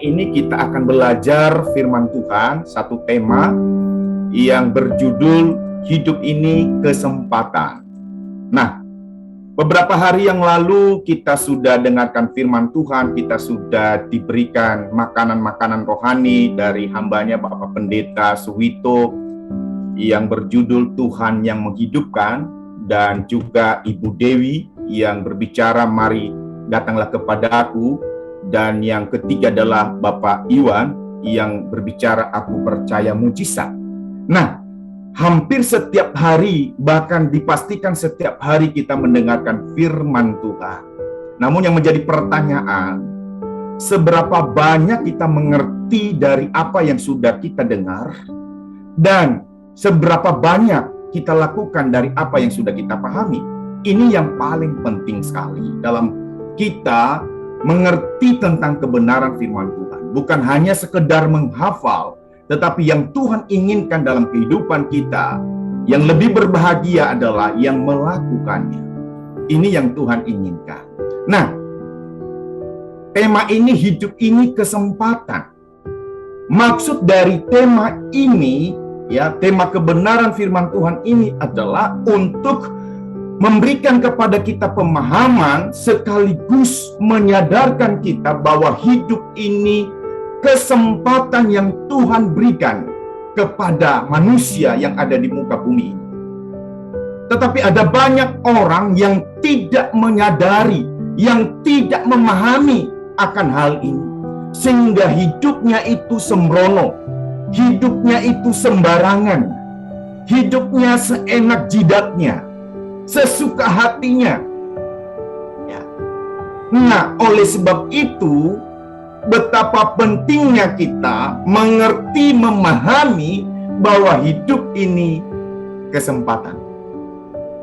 ini kita akan belajar firman Tuhan, satu tema yang berjudul Hidup Ini Kesempatan. Nah, beberapa hari yang lalu kita sudah dengarkan firman Tuhan, kita sudah diberikan makanan-makanan rohani dari hambanya Bapak Pendeta Suwito yang berjudul Tuhan yang Menghidupkan, dan juga Ibu Dewi yang berbicara mari datanglah kepada aku, dan yang ketiga adalah Bapak Iwan yang berbicara aku percaya mujizat. Nah, hampir setiap hari, bahkan dipastikan setiap hari kita mendengarkan firman Tuhan. Namun yang menjadi pertanyaan, seberapa banyak kita mengerti dari apa yang sudah kita dengar, dan seberapa banyak kita lakukan dari apa yang sudah kita pahami. Ini yang paling penting sekali dalam kita mengerti tentang kebenaran firman Tuhan. Bukan hanya sekedar menghafal, tetapi yang Tuhan inginkan dalam kehidupan kita. Yang lebih berbahagia adalah yang melakukannya. Ini yang Tuhan inginkan. Nah, tema ini, hidup ini kesempatan. Maksud dari tema ini, ya, tema kebenaran firman Tuhan ini adalah untuk memberikan kepada kita pemahaman sekaligus menyadarkan kita bahwa hidup ini kesempatan yang Tuhan berikan kepada manusia yang ada di muka bumi ini. Tetapi ada banyak orang yang tidak menyadari, yang tidak memahami akan hal ini, sehingga hidupnya itu sembrono, hidupnya itu sembarangan, hidupnya seenak jidatnya, sesuka hatinya. Ya. Nah, oleh sebab itu, betapa pentingnya kita mengerti, memahami bahwa hidup ini kesempatan,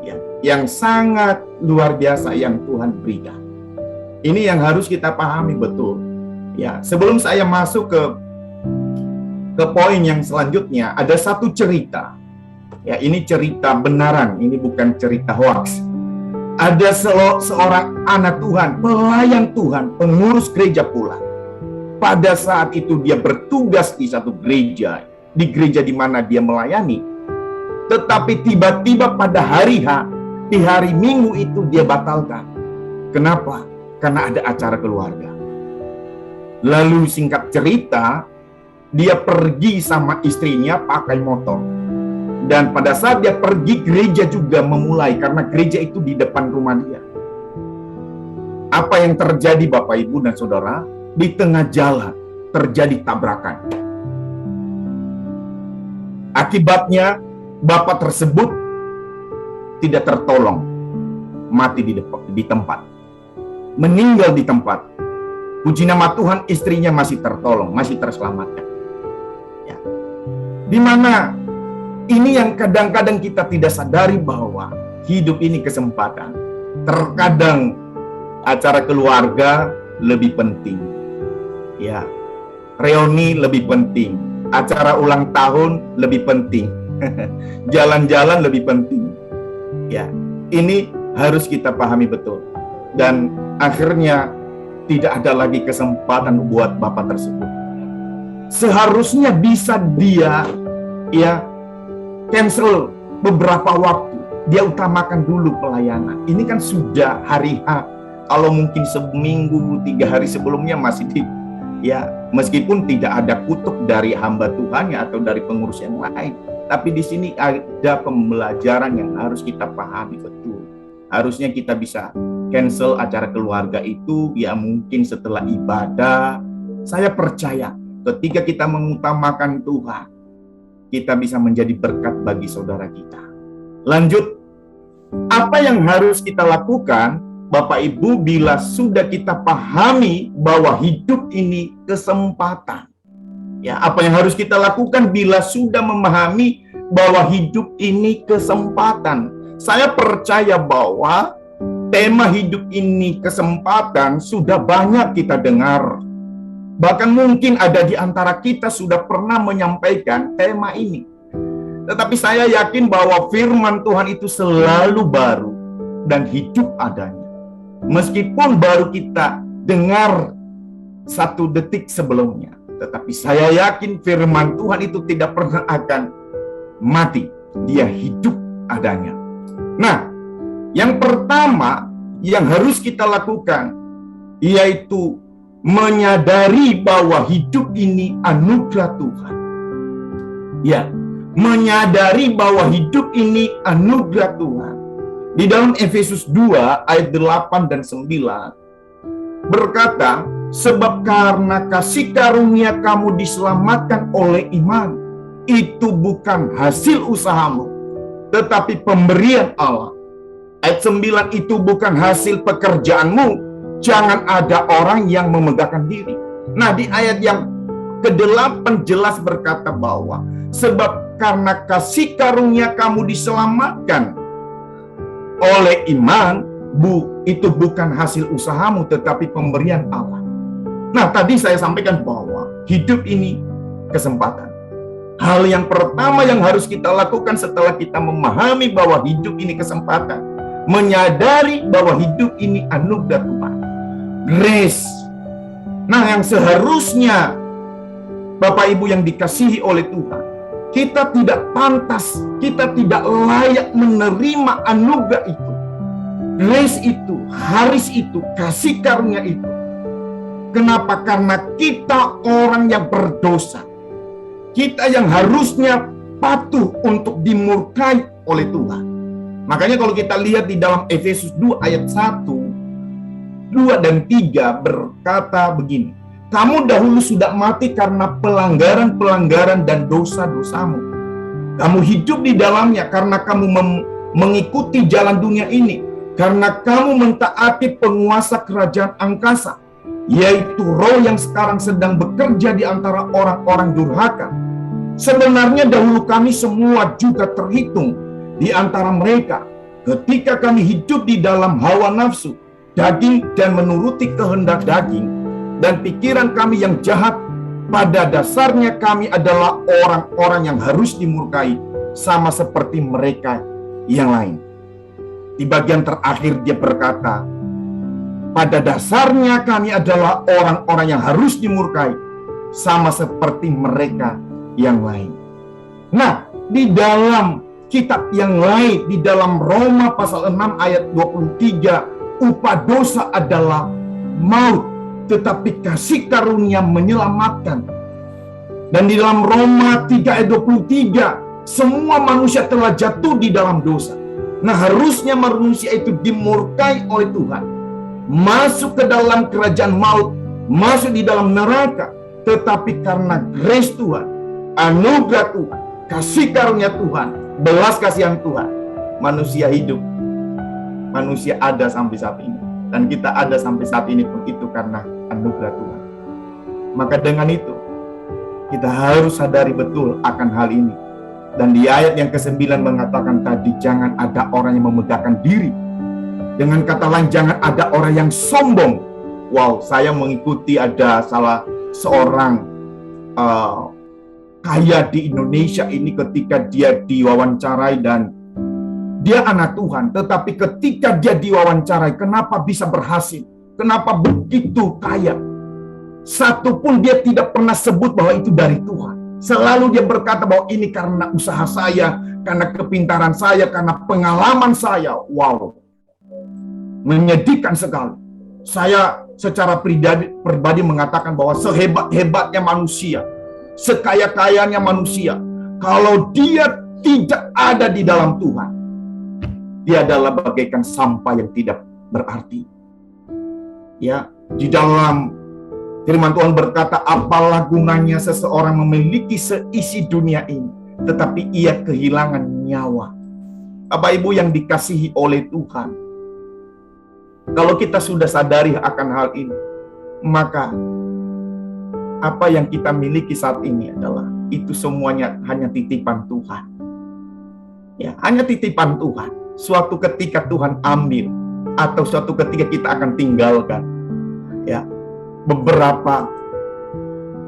ya, yang sangat luar biasa yang Tuhan berikan. Ini yang harus kita pahami betul. Ya, sebelum saya masuk ke poin yang selanjutnya, ada satu cerita. Ya, ini cerita benaran, ini bukan cerita hoax. Ada seorang anak Tuhan, pelayan Tuhan, pengurus gereja pula. Pada saat itu dia bertugas di satu gereja, di gereja di mana dia melayani. Tetapi tiba-tiba pada hari H, di hari Minggu itu dia batalkan. Kenapa? Karena ada acara keluarga. Lalu singkat cerita, dia pergi sama istrinya pakai motor. Dan pada saat dia pergi, gereja juga memulai, karena gereja itu di depan rumah dia. Apa yang terjadi Bapak Ibu dan Saudara? Di tengah jalan terjadi tabrakan. Akibatnya bapak tersebut tidak tertolong, mati di tempat, meninggal di tempat. Puji nama Tuhan, istrinya masih tertolong, masih terselamatkan. Ya. Di mana ini yang kadang-kadang kita tidak sadari bahwa hidup ini kesempatan. Terkadang acara keluarga lebih penting. Ya, reuni lebih penting. Acara ulang tahun lebih penting. Jalan-jalan lebih penting. Ya, ini harus kita pahami betul. Dan akhirnya tidak ada lagi kesempatan buat bapak tersebut. Seharusnya bisa dia, ya, cancel beberapa waktu. Dia utamakan dulu pelayanan. Ini kan sudah hari H. Kalau mungkin seminggu, 3 hari sebelumnya masih ya, meskipun tidak ada kutuk dari hamba Tuhan atau dari pengurus yang lain. Tapi di sini ada pembelajaran yang harus kita pahami betul. Harusnya kita bisa cancel acara keluarga itu, ya mungkin setelah ibadah. Saya percaya ketika kita mengutamakan Tuhan, kita bisa menjadi berkat bagi saudara kita. Lanjut, apa yang harus kita lakukan, Bapak Ibu, bila sudah kita pahami bahwa hidup ini kesempatan? Ya, apa yang harus kita lakukan bila sudah memahami bahwa hidup ini kesempatan? Saya percaya bahwa tema hidup ini kesempatan sudah banyak kita dengar. Bahkan mungkin ada di antara kita sudah pernah menyampaikan tema ini. Tetapi saya yakin bahwa firman Tuhan itu selalu baru dan hidup adanya. Meskipun baru kita dengar 1 detik sebelumnya. Tetapi saya yakin firman Tuhan itu tidak pernah akan mati. Dia hidup adanya. Nah, yang pertama yang harus kita lakukan yaitu menyadari bahwa hidup ini anugerah Tuhan. Ya, menyadari bahwa hidup ini anugerah Tuhan. Di dalam Efesus 2 ayat 8 dan 9 berkata, sebab karena kasih karunia kamu diselamatkan oleh iman. Itu bukan hasil usahamu, tetapi pemberian Allah. Ayat 9, itu bukan hasil pekerjaanmu. Jangan ada orang yang memegahkan diri. Nah, di ayat yang ke-8 jelas berkata bahwa sebab karena kasih karunia kamu diselamatkan oleh iman, itu bukan hasil usahamu, tetapi pemberian Allah. Nah, tadi saya sampaikan bahwa hidup ini kesempatan. Hal yang pertama yang harus kita lakukan setelah kita memahami bahwa hidup ini kesempatan, menyadari bahwa hidup ini anugerah Tuhan. Grace. Nah, yang seharusnya Bapak Ibu yang dikasihi oleh Tuhan, kita tidak pantas, kita tidak layak menerima anugerah itu. Grace itu, haris itu, kasih karunia itu. Kenapa? Karena kita orang yang berdosa. Kita yang harusnya patuh untuk dimurkai oleh Tuhan. Makanya kalau kita lihat di dalam Efesus 2 ayat 1, 2 dan 3 berkata begini. Kamu dahulu sudah mati karena pelanggaran-pelanggaran dan dosa-dosamu. Kamu hidup di dalamnya karena kamu mengikuti jalan dunia ini. Karena kamu mentaati penguasa kerajaan angkasa, yaitu roh yang sekarang sedang bekerja di antara orang-orang durhaka. Sebenarnya dahulu kami semua juga terhitung di antara mereka ketika kami hidup di dalam hawa nafsu, daging dan menuruti kehendak daging dan pikiran kami yang jahat. Pada dasarnya kami adalah orang-orang yang harus dimurkai sama seperti mereka yang lain. Di bagian terakhir dia berkata, pada dasarnya kami adalah orang-orang yang harus dimurkai sama seperti mereka yang lain. Nah, di dalam kitab yang lain, di dalam Roma pasal 6 ayat 23, upah dosa adalah maut, tetapi kasih karunia menyelamatkan. Dan di dalam Roma 3 ayat 23, semua manusia telah jatuh di dalam dosa. Nah, harusnya manusia itu dimurkai oleh Tuhan, masuk ke dalam kerajaan maut, masuk di dalam neraka. Tetapi karena grace Tuhan, anugerah Tuhan, kasih karunia Tuhan, belas kasihan Tuhan, manusia hidup, manusia ada sampai saat ini. Dan kita ada sampai saat ini pun itu karena anugerah Tuhan. Maka dengan itu, kita harus sadari betul akan hal ini. Dan di ayat yang ke-9 mengatakan tadi, jangan ada orang yang memegahkan diri. Dengan kata lain, jangan ada orang yang sombong. Wow, saya mengikuti ada salah seorang kaya di Indonesia ini ketika dia diwawancarai dan dia anak Tuhan. Tetapi ketika dia diwawancarai, kenapa bisa berhasil? Kenapa begitu kaya? Satupun dia tidak pernah sebut bahwa itu dari Tuhan. Selalu dia berkata bahwa ini karena usaha saya, karena kepintaran saya, karena pengalaman saya. Wow, menyedihkan sekali. Saya secara pribadi mengatakan bahwa sehebat-hebatnya manusia, sekaya-kayanya manusia, kalau dia tidak ada di dalam Tuhan, dia adalah bagaikan sampah yang tidak berarti. Ya, di dalam firman Tuhan berkata, apalah gunanya seseorang memiliki seisi dunia ini, tetapi ia kehilangan nyawa. Bapak Ibu yang dikasihi oleh Tuhan, kalau kita sudah sadari akan hal ini, maka apa yang kita miliki saat ini adalah itu semuanya hanya titipan Tuhan. Ya, hanya titipan Tuhan. Suatu ketika Tuhan ambil, atau suatu ketika kita akan tinggalkan. Ya, beberapa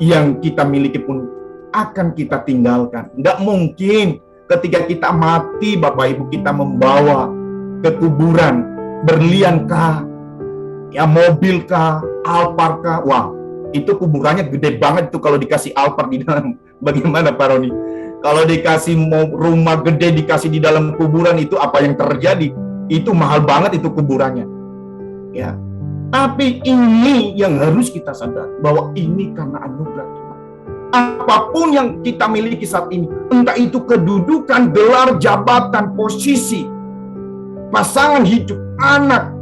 yang kita miliki pun akan kita tinggalkan. Tidak mungkin ketika kita mati, Bapak Ibu, kita membawa ke kuburan berlian kah, ya mobil kah, Alphard kah. Wah, Itu kuburannya gede banget itu kalau dikasih altar di dalam. Bagaimana Pak Roni? Kalau dikasih rumah gede dikasih di dalam kuburan, itu apa yang terjadi? Itu mahal banget itu kuburannya. Ya. Tapi ini yang harus kita sadar, bahwa ini karena anugerah Tuhan. Apapun yang kita miliki saat ini, entah itu kedudukan, gelar, jabatan, posisi, pasangan hidup, anak,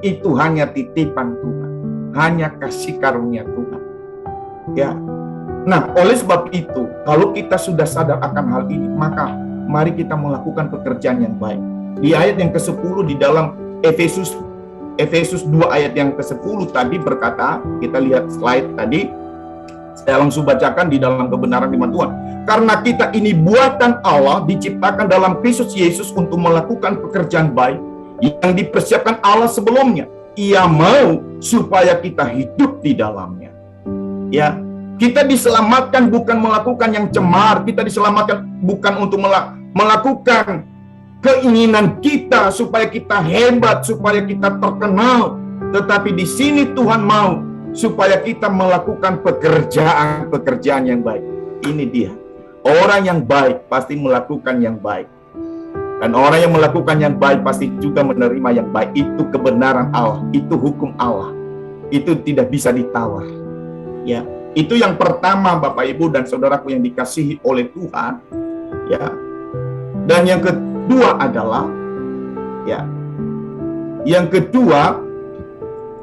itu hanya titipan Tuhan, hanya kasih karunia Tuhan. Ya. Nah, oleh sebab itu, kalau kita sudah sadar akan hal ini, maka mari kita melakukan pekerjaan yang baik. Di ayat yang ke-10 di dalam Efesus 2 ayat yang ke-10 tadi berkata, kita lihat slide tadi, saya langsung bacakan di dalam kebenaran firman Tuhan. Karena kita ini buatan Allah, diciptakan dalam Kristus Yesus untuk melakukan pekerjaan baik yang dipersiapkan Allah sebelumnya. Ia mau supaya kita hidup di dalamnya. Ya, kita diselamatkan bukan melakukan yang cemar, kita diselamatkan bukan untuk melakukan keinginan kita supaya kita hebat, supaya kita terkenal, tetapi di sini Tuhan mau supaya kita melakukan pekerjaan yang baik. Ini dia. Orang yang baik pasti melakukan yang baik. Dan orang yang melakukan yang baik pasti juga menerima yang baik. Itu kebenaran Allah, itu hukum Allah. Itu tidak bisa ditawar. Ya, itu yang pertama Bapak Ibu dan saudaraku yang dikasihi oleh Tuhan. Ya. Dan yang kedua adalah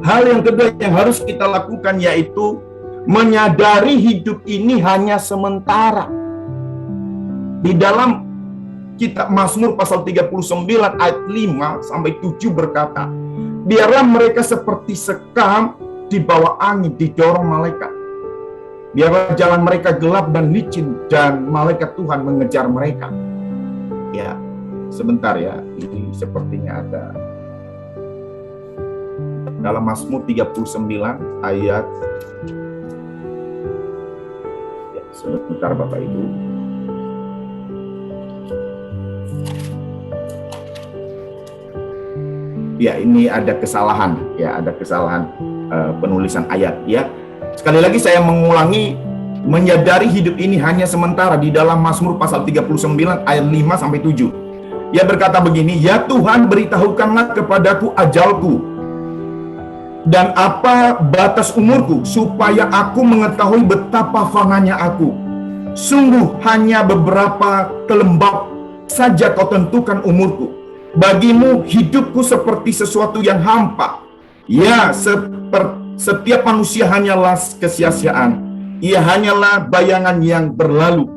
hal yang kedua yang harus kita lakukan yaitu menyadari hidup ini hanya sementara. Di dalam kitab Mazmur pasal 39 ayat 5 sampai 7 berkata, biarlah mereka seperti sekam di bawah angin didorong malaikat. Biarlah jalan mereka gelap dan licin dan malaikat Tuhan mengejar mereka. Ya, sebentar ya, ini sepertinya ada dalam Mazmur 39 ayat, ya, sebentar Bapak Ibu. Ya, ini ada kesalahan, ya, ada kesalahan penulisan ayat, ya. Sekali lagi saya mengulangi, menyadari hidup ini hanya sementara di dalam Mazmur pasal 39 ayat 5 sampai 7. Ia berkata begini, ya Tuhan beritahukanlah kepadaku ajalku dan apa batas umurku supaya aku mengetahui betapa fananya aku. Sungguh hanya beberapa kelembab saja kau tentukan umurku. Bagimu hidupku seperti sesuatu yang hampa. Ya, setiap manusia hanyalah kesia-siaan. Ia hanyalah bayangan yang berlalu.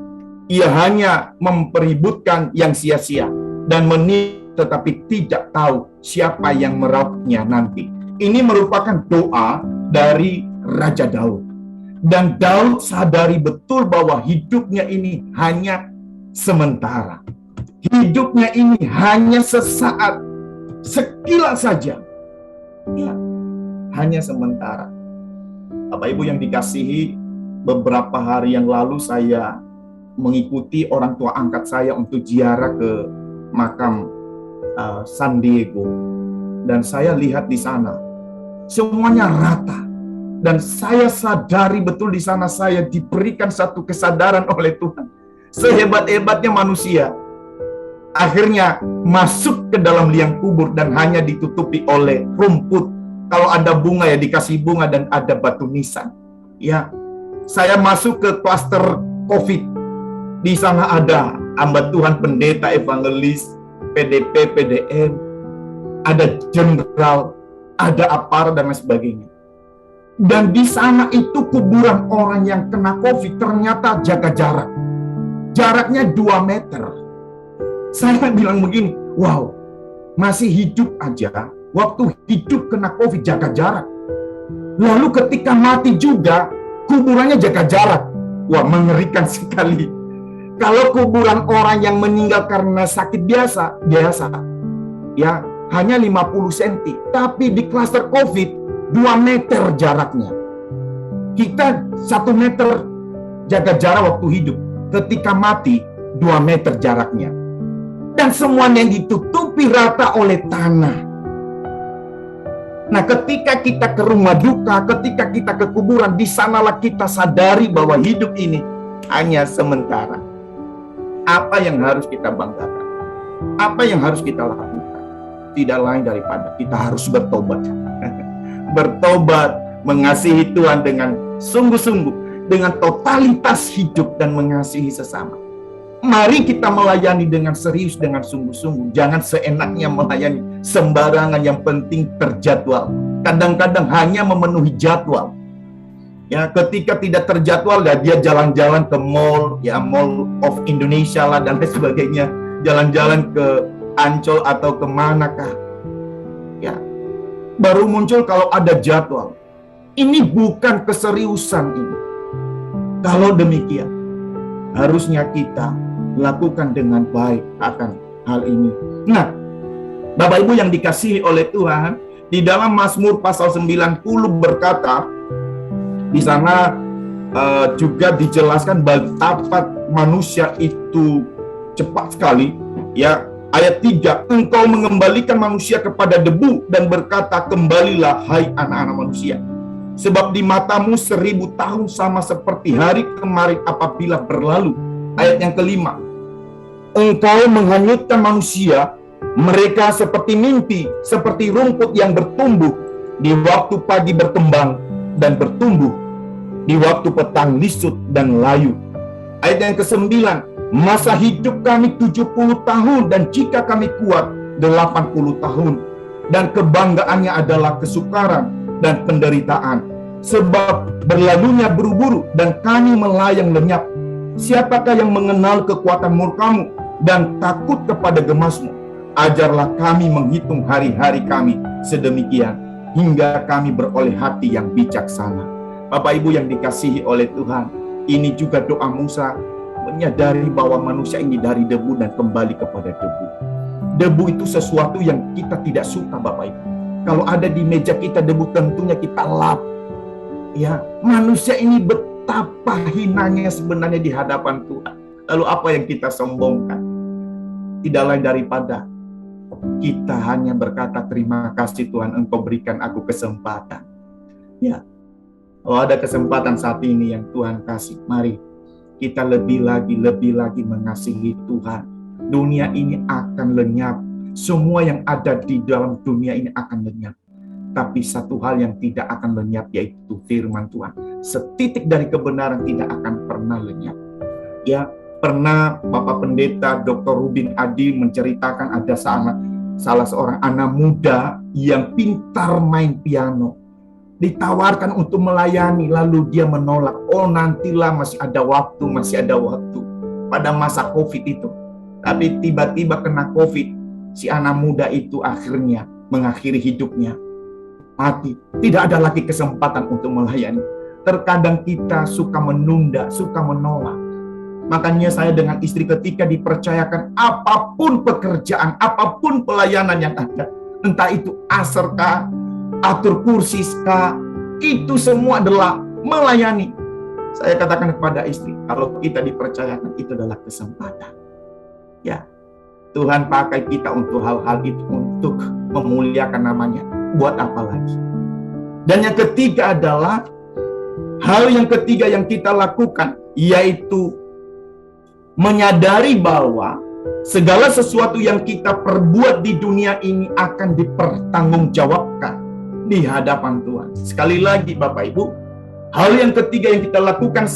Ia hanya mempeributkan yang sia-sia dan menipu tetapi tidak tahu siapa yang merauhnya nanti. Ini merupakan doa dari Raja Daud. Dan Daud sadari betul bahwa hidupnya ini hanya sementara. Hidupnya ini hanya sesaat, sekilas saja. Ya, hanya sementara. Bapak Ibu yang dikasihi, beberapa hari yang lalu saya mengikuti orang tua angkat saya untuk ziarah ke makam San Diego. Dan saya lihat di sana, semuanya rata. Dan saya sadari betul di sana saya diberikan satu kesadaran oleh Tuhan. Sehebat-hebatnya manusia, akhirnya masuk ke dalam liang kubur dan hanya ditutupi oleh rumput. Kalau ada bunga ya dikasih bunga dan ada batu nisan. Ya, saya masuk ke klaster COVID. Di sana ada hamba Tuhan, pendeta, evangelis, PDP, PDM, ada jenderal, ada aparat dan lain sebagainya. Dan di sana itu kuburan orang yang kena COVID ternyata jaga jarak. Jaraknya 2 meter. Saya bilang begini, wow, masih hidup aja. Waktu hidup kena COVID jaga jarak. Lalu ketika mati juga, kuburannya jaga jarak. Wah, mengerikan sekali. Kalau kuburan orang yang meninggal karena sakit biasa, ya hanya 50 cm. Tapi di klaster COVID, 2 meter jaraknya. Kita 1 meter jaga jarak waktu hidup. Ketika mati, 2 meter jaraknya. Dan semuanya ditutupi rata oleh tanah. Nah, ketika kita ke rumah duka, ketika kita ke kuburan, di sanalah kita sadari bahwa hidup ini hanya sementara. Apa yang harus kita banggakan? Apa yang harus kita lakukan? Tidak lain daripada kita harus bertobat. Bertobat, mengasihi Tuhan dengan sungguh-sungguh, dengan totalitas hidup dan mengasihi sesama. Mari kita melayani dengan serius, dengan sungguh-sungguh. Jangan seenaknya melayani, sembarangan, yang penting terjadwal. Kadang-kadang hanya memenuhi jadwal. Ya, ketika tidak terjadwal, ya dia jalan-jalan ke mall, ya Mall of Indonesia lah dan lain sebagainya. Jalan-jalan ke Ancol atau kemanakah. Ya, baru muncul kalau ada jadwal. Ini bukan keseriusan ini. Kalau demikian, harusnya kita lakukan dengan baik akan hal ini. Nah, Bapak Ibu yang dikasihi oleh Tuhan, di dalam Mazmur pasal 90 berkata, di sana juga dijelaskan betapa manusia itu cepat sekali. Ya, ayat 3, engkau mengembalikan manusia kepada debu dan berkata, kembalilah hai anak-anak manusia. Sebab di matamu 1000 tahun sama seperti hari kemarin apabila berlalu. Ayat yang kelima, engkau menghanyutkan manusia, mereka seperti mimpi, seperti rumput yang bertumbuh, di waktu pagi berkembang dan bertumbuh, di waktu petang lisut dan layu. Ayat yang ke-9, masa hidup kami 70 tahun, dan jika kami kuat 80 tahun, dan kebanggaannya adalah kesukaran dan penderitaan, sebab berlalunya buru-buru dan kami melayang lenyap. Siapakah yang mengenal kekuatan murkamu dan takut kepada gemasmu? Ajarlah kami menghitung hari-hari kami sedemikian, hingga kami beroleh hati yang bijaksana. Bapak Ibu yang dikasihi oleh Tuhan, ini juga doa Musa, menyadari bahwa manusia ini dari debu dan kembali kepada debu. Debu itu sesuatu yang kita tidak suka, Bapak Ibu. Kalau ada di meja kita debu, tentunya kita lap. Ya, manusia ini betapa hinanya sebenarnya di hadapan Tuhan. Lalu apa yang kita sombongkan? Tidak lain daripada kita hanya berkata, terima kasih Tuhan, engkau berikan aku kesempatan. Ya, kalau ada kesempatan saat ini yang Tuhan kasih, mari kita lebih lagi mengasihi Tuhan. Dunia ini akan lenyap. Semua yang ada di dalam dunia ini akan lenyap. Tapi satu hal yang tidak akan lenyap, yaitu firman Tuhan. Setitik dari kebenaran tidak akan pernah lenyap. Ya, pernah Bapak Pendeta Dr. Rudin Adi menceritakan ada salah seorang anak muda yang pintar main piano. Ditawarkan untuk melayani, lalu dia menolak. Oh, nantilah, masih ada waktu. Pada masa COVID itu. Tapi tiba-tiba kena COVID. Si anak muda itu akhirnya mengakhiri hidupnya. Mati. Tidak ada lagi kesempatan untuk melayani. Terkadang kita suka menunda, suka menolak. Makanya saya dengan istri ketika dipercayakan apapun pekerjaan, apapun pelayanan yang ada, entah itu aser kah, atur kursi kah, itu semua adalah melayani. Saya katakan kepada istri, kalau kita dipercayakan, itu adalah kesempatan. Ya, Tuhan pakai kita untuk hal-hal itu, untuk memuliakan namanya. Buat apa lagi? Dan yang ketiga adalah, hal yang ketiga yang kita lakukan, yaitu menyadari bahwa segala sesuatu yang kita perbuat di dunia ini akan dipertanggungjawabkan di hadapan Tuhan. Sekali lagi Bapak Ibu, hal yang ketiga yang kita lakukan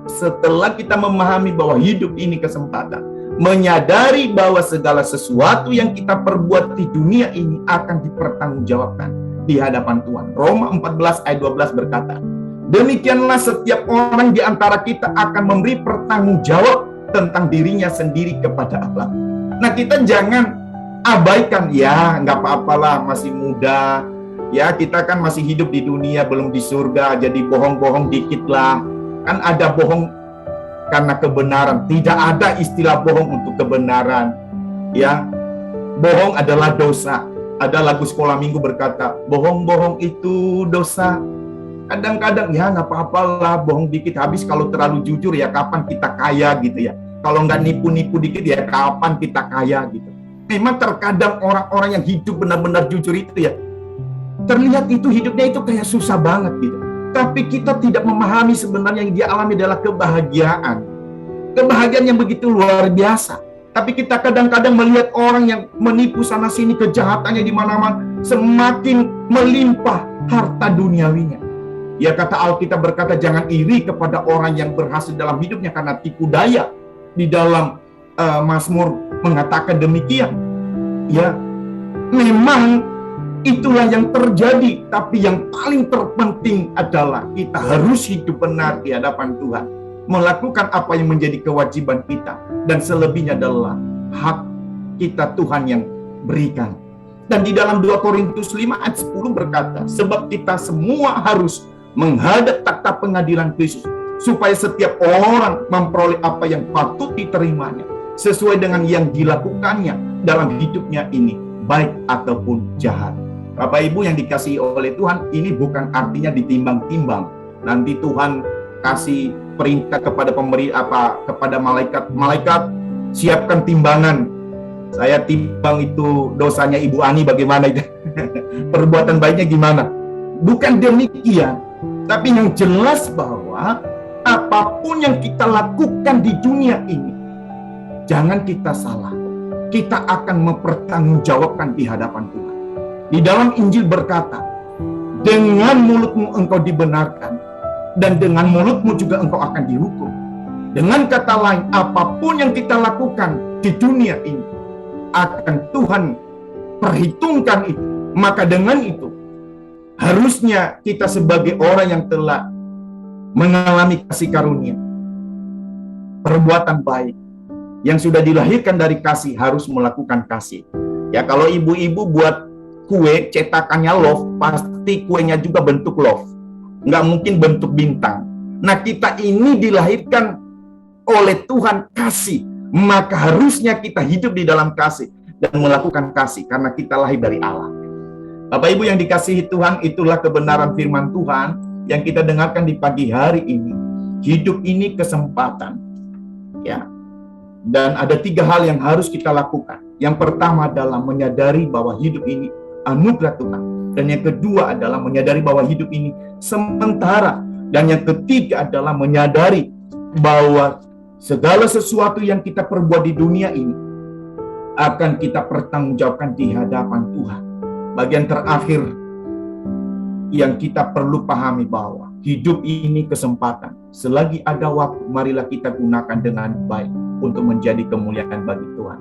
setelah kita memahami bahwa hidup ini kesempatan, menyadari bahwa segala sesuatu yang kita perbuat di dunia ini akan dipertanggungjawabkan di hadapan Tuhan. Roma 14 ayat 12 berkata, demikianlah setiap orang di antara kita akan memberi pertanggungjawab tentang dirinya sendiri kepada Allah. Nah, kita jangan abaikan, ya nggak apa-apalah, masih muda, ya kita kan masih hidup di dunia, belum di surga, jadi bohong-bohong dikit lah. Kan ada bohong karena kebenaran, tidak ada istilah bohong untuk kebenaran. Ya, bohong adalah dosa. Ada lagu sekolah minggu berkata, bohong-bohong itu dosa. Kadang-kadang ya nggak apa-apalah, bohong dikit. Habis kalau terlalu jujur ya kapan kita kaya gitu ya. Kalau nggak nipu-nipu dikit ya kapan kita kaya gitu. Memang terkadang orang-orang yang hidup benar-benar jujur itu ya, Terlihat itu hidupnya itu kayak susah banget gitu. Tapi kita tidak memahami sebenarnya yang dia alami adalah kebahagiaan. Kebahagiaan yang begitu luar biasa. Tapi kita kadang-kadang melihat orang yang menipu sana sini, kejahatannya di mana-mana, semakin melimpah harta duniawinya. Ya, kata Alkitab berkata, jangan iri kepada orang yang berhasil dalam hidupnya karena tipu daya. Di dalam Mazmur mengatakan demikian. Ya, memang itulah yang terjadi, tapi yang paling terpenting adalah kita harus hidup benar di hadapan Tuhan, melakukan apa yang menjadi kewajiban kita, dan selebihnya adalah hak kita Tuhan yang berikan. Dan di dalam 2 Korintus 5 ayat 10 berkata, sebab kita semua harus menghadap takhta pengadilan Kristus, supaya setiap orang memperoleh apa yang patut diterimanya, sesuai dengan yang dilakukannya dalam hidupnya ini, baik ataupun jahat. Bapak Ibu yang dikasihi oleh Tuhan, ini bukan artinya ditimbang-timbang. Nanti Tuhan kasih perintah kepada kepada malaikat, siapkan timbangan. Saya timbang itu dosanya Ibu Ani bagaimana itu. Perbuatan baiknya gimana. Bukan demikian. Tapi yang jelas bahwa apapun yang kita lakukan di dunia ini, jangan kita salah. Kita akan mempertanggungjawabkan di hadapan Tuhan. Di dalam Injil berkata, dengan mulutmu engkau dibenarkan, dan dengan mulutmu juga engkau akan dihukum. Dengan kata lain, apapun yang kita lakukan di dunia ini, akan Tuhan perhitungkan itu. Maka dengan itu, harusnya kita sebagai orang yang telah mengalami kasih karunia, perbuatan baik, yang sudah dilahirkan dari kasih, harus melakukan kasih. Ya, kalau ibu-ibu buat kue cetakannya love, pasti kuenya juga bentuk love, nggak mungkin bentuk bintang. Nah, kita ini dilahirkan oleh Tuhan kasih, maka harusnya kita hidup di dalam kasih dan melakukan kasih karena kita lahir dari Allah. Bapak Ibu yang dikasihi Tuhan, itulah kebenaran firman Tuhan yang kita dengarkan di pagi hari ini. Hidup ini kesempatan, ya. Dan ada 3 hal yang harus kita lakukan. Yang pertama adalah menyadari bahwa hidup ini anugerah Tuhan. Dan yang kedua adalah menyadari bahwa hidup ini sementara. Dan yang ketiga adalah menyadari bahwa segala sesuatu yang kita perbuat di dunia ini akan kita pertanggungjawabkan di hadapan Tuhan. Bagian terakhir yang kita perlu pahami bahwa hidup ini kesempatan. Selagi ada waktu, marilah kita gunakan dengan baik untuk menjadi kemuliaan bagi Tuhan.